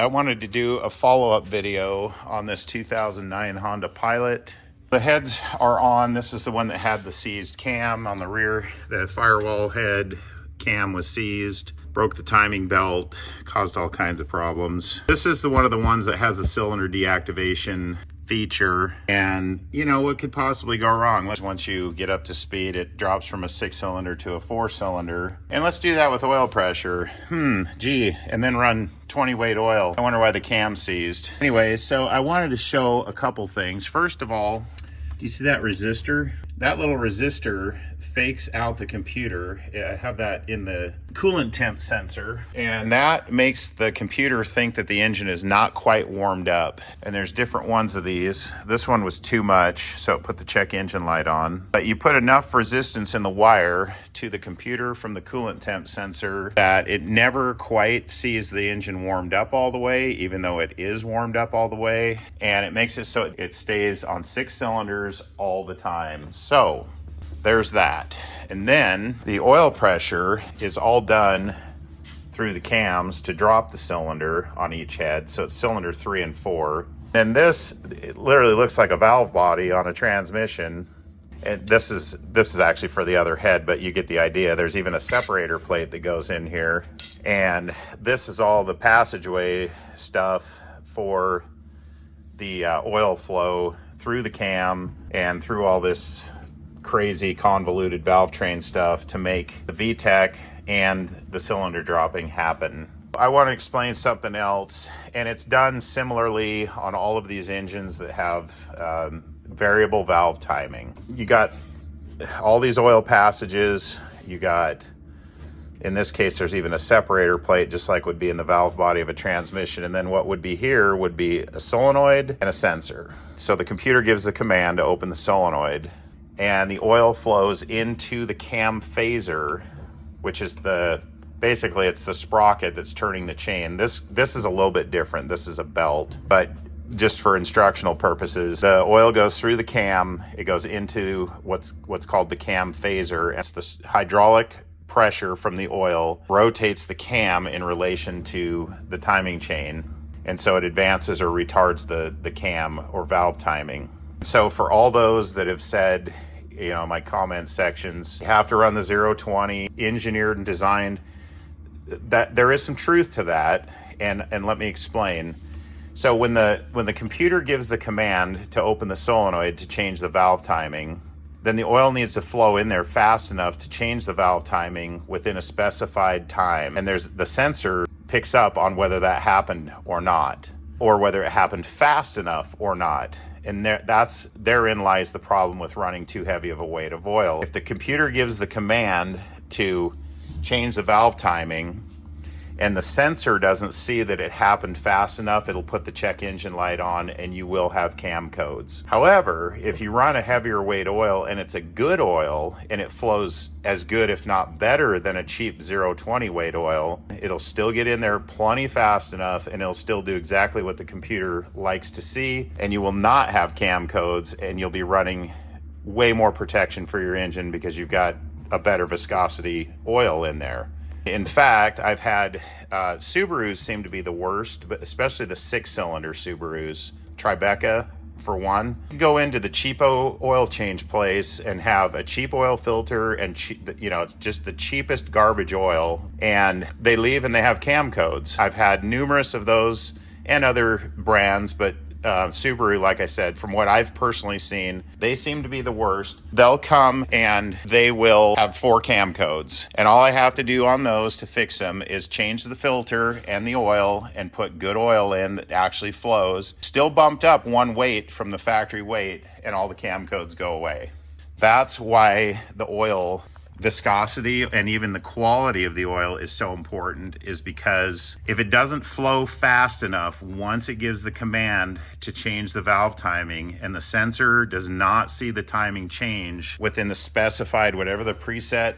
I wanted to do a follow-up video on this 2009 Honda Pilot. The heads are on. This is the one that had the seized cam on the rear. The firewall head cam was seized, broke the timing belt, caused all kinds of problems. This is one of the ones that has a cylinder deactivation feature, and you know what could possibly go wrong. Once you get up to speed, it drops from a 6-cylinder to a 4-cylinder, and let's do that with oil pressure. Gee, and then run 20 weight oil. I wonder why the cam's seized. Anyway, so I wanted to show a couple things. First of all, do you see that resistor? That little resistor fakes out the computer. I have that in the coolant temp sensor, and that makes the computer think that the engine is not quite warmed up. And there's different ones of these. This one was too much, so it put the check engine light on. But you put enough resistance in the wire to the computer from the coolant temp sensor that it never quite sees the engine warmed up all the way, even though it is warmed up all the way. And it makes it so it stays on 6 cylinders all the time. So there's that. And then the oil pressure is all done through the cams to drop the cylinder on each head. So it's cylinder 3 and 4. And this, it literally looks like a valve body on a transmission. And this is actually for the other head, but you get the idea. There's even a separator plate that goes in here. And this is all the passageway stuff for the oil flow through the cam and through all this crazy convoluted valve train stuff to make the VTEC and the cylinder dropping happen. I want to explain something else, and it's done similarly on all of these engines that have variable valve timing. You got all these oil passages. You got, in this case, there's even a separator plate, just like would be in the valve body of a transmission. And then what would be here would be a solenoid and a sensor. So the computer gives the command to open the solenoid, and the oil flows into the cam phaser, which is basically it's the sprocket that's turning the chain. This is a little bit different. This is a belt, but just for instructional purposes, the oil goes through the cam. It goes into what's called the cam phaser. It's the hydraulic pressure from the oil rotates the cam in relation to the timing chain, and so it advances or retards the cam or valve timing. So for all those that have said, you know, my comment sections, you have to run the 0-20, engineered and designed, that there is some truth to that, and let me explain. So when the computer gives the command to open the solenoid to change the valve timing, then the oil needs to flow in there fast enough to change the valve timing within a specified time. And the sensor picks up on whether that happened or not, or whether it happened fast enough or not. And therein lies the problem with running too heavy of a weight of oil. If the computer gives the command to change the valve timing and the sensor doesn't see that it happened fast enough, it'll put the check engine light on and you will have cam codes. However, if you run a heavier weight oil and it's a good oil and it flows as good, if not better, than a cheap 0-20 weight oil, it'll still get in there plenty fast enough and it'll still do exactly what the computer likes to see, and you will not have cam codes, and you'll be running way more protection for your engine because you've got a better viscosity oil in there. In fact, I've had Subarus seem to be the worst, but especially the 6-cylinder Subarus. Tribeca, for one. You go into the cheapo oil change place and have a cheap oil filter and it's just the cheapest garbage oil, and they leave and they have cam codes. I've had numerous of those and other brands, but Subaru, like I said, from what I've personally seen, they seem to be the worst. They'll come and they will have 4 cam codes, and all I have to do on those to fix them is change the filter and the oil and put good oil in that actually flows, still bumped up 1 weight from the factory weight, and all the cam codes go away. That's why the oil viscosity and even the quality of the oil is so important, is because if it doesn't flow fast enough once it gives the command to change the valve timing, and the sensor does not see the timing change within the specified, whatever the preset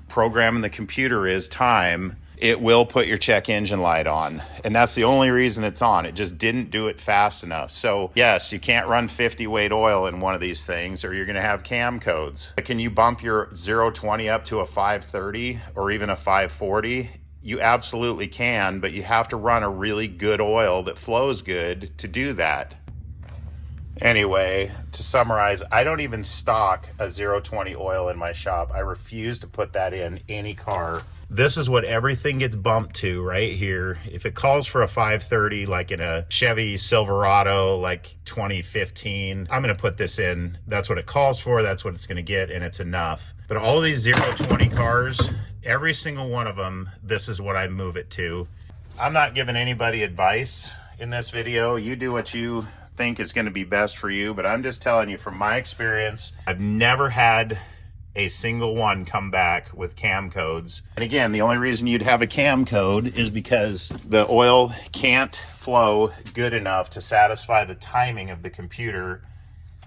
program in the computer is, time, it will put your check engine light on. And that's the only reason it's on. It just didn't do it fast enough. So yes, you can't run 50 weight oil in one of these things or you're gonna have cam codes. Can you bump your 0-20 up to a 530 or even a 540? You absolutely can, but you have to run a really good oil that flows good to do that. Anyway, to summarize, I don't even stock a 020 oil in my shop. I refuse to put that in any car. This is what everything gets bumped to right here. If it calls for a 530, like in a Chevy Silverado, like 2015, I'm gonna put this in. That's what it calls for, that's what it's gonna get, and it's enough. But all these 020 cars, every single one of them, this is what I move it to. I'm not giving anybody advice in this video. You do what you think is gonna be best for you, but I'm just telling you from my experience, I've never had a single one come back with cam codes. And again, the only reason you'd have a cam code is because the oil can't flow good enough to satisfy the timing of the computer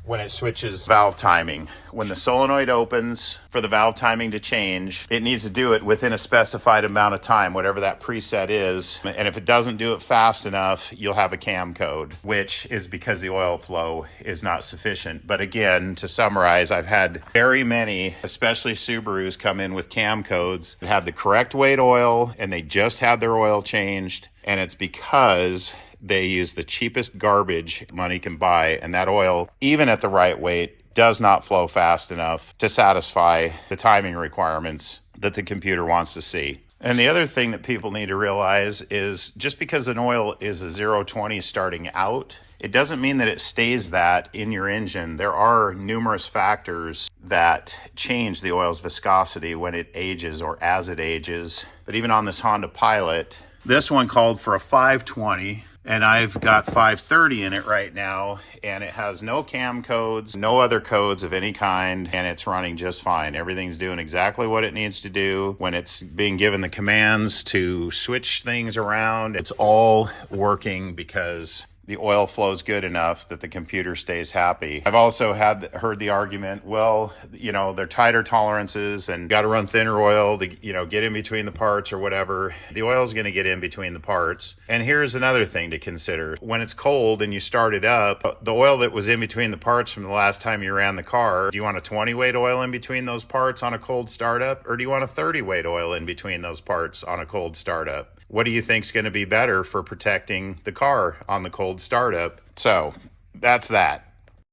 when it switches valve timing. When the solenoid opens for the valve timing to change, it needs to do it within a specified amount of time, whatever that preset is. And if it doesn't do it fast enough, you'll have a cam code, which is because the oil flow is not sufficient. But again, to summarize, I've had very many, especially Subarus, come in with cam codes that have the correct weight oil and they just had their oil changed. And it's because they use the cheapest garbage money can buy, and that oil, even at the right weight, does not flow fast enough to satisfy the timing requirements that the computer wants to see. And the other thing that people need to realize is just because an oil is a 020 starting out, it doesn't mean that it stays that in your engine. There are numerous factors that change the oil's viscosity when it ages or as it ages. But even on this Honda Pilot, this one called for a 520. And I've got 530 in it right now, and it has no cam codes, no other codes of any kind, and it's running just fine. Everything's doing exactly what it needs to do. When it's being given the commands to switch things around, it's all working because the oil flows good enough that the computer stays happy. I've also heard the argument, well, they're tighter tolerances and got to run thinner oil to, get in between the parts or whatever. The oil is going to get in between the parts. And here's another thing to consider. When it's cold and you start it up, the oil that was in between the parts from the last time you ran the car, do you want a 20 weight oil in between those parts on a cold startup? Or do you want a 30 weight oil in between those parts on a cold startup? What do you think is going to be better for protecting the car on the cold startup? So that's that.